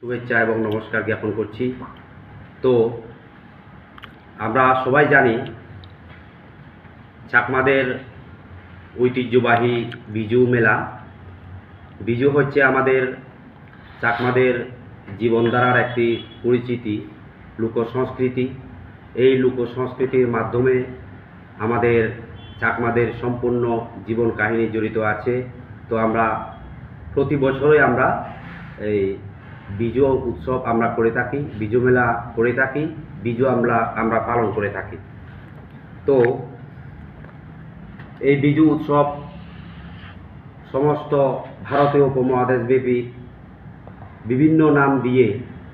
শুভেচ্ছা এবং নমস্কার জ্ঞাপন করছি। তো আমরা সবাই জানি চাকমাদের ঐতিহ্যবাহী বিজু মেলা। বিজু হচ্ছে আমাদের চাকমাদের জীবনধারার একটি পরিচিতি, লোকসংস্কৃতি। এই লোকসংস্কৃতির মাধ্যমে আমাদের চাকমাদের সম্পূর্ণ জীবন কাহিনী জড়িত আছে। তো আমরা প্রতি বছরই আমরা এই বিজু উৎসব আমরা করে থাকি, বিজু মেলা করে থাকি, বিজু আমরা পালন করে থাকি। তো এই বিজু উৎসব সমস্ত ভারতীয় উপমহাদেশব্যাপী বিভিন্ন নাম দিয়ে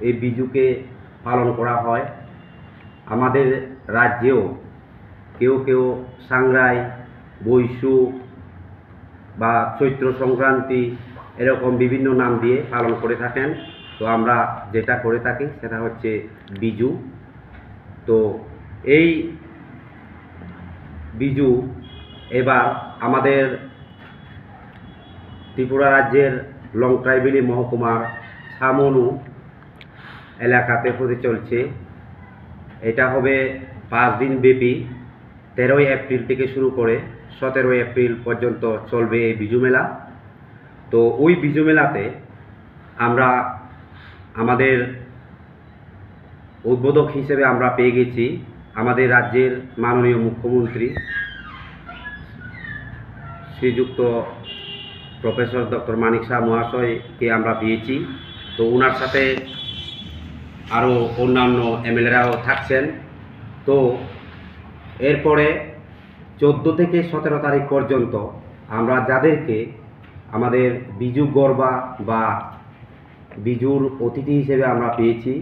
এই বিজুকে পালন করা হয়। আমাদের রাজ্যেও কেউ কেউ সাংরাই, বৈশু বা চৈত্র সংক্রান্তি এরকম বিভিন্ন নাম দিয়ে পালন করে থাকেন। তো আমরা যেটা করে থাকি সেটা হচ্ছে বিজু। তো এই বিজু এবার আমাদের ত্রিপুরা রাজ্যের লংট্রাইবেলি মহকুমার সামনু এলাকাতে হতে চলছে। এটা হবে 5 দিন ব্যাপী, 13ই এপ্রিল থেকে শুরু করে 17ই এপ্রিল পর্যন্ত চলবে এই বিজু মেলা। তো ওই বিজু মেলাতে আমরা আমাদের উদ্বোধক হিসেবে আমরা পেয়ে গেছি আমাদের রাজ্যের মাননীয় মুখ্যমন্ত্রী শ্রীযুক্ত প্রফেসর ডক্টর মানিক শাহ মহাশয়কে আমরা পেয়েছি। তো ওনার সাথে আরও অন্যান্য এমএলএরাও থাকছেন। তো এরপরে 14 থেকে 17 তারিখ পর্যন্ত আমরা যাদেরকে আমাদের বিজু গরবা বা বিজুর অতিথি হিসেবে আমরা পেয়েছি,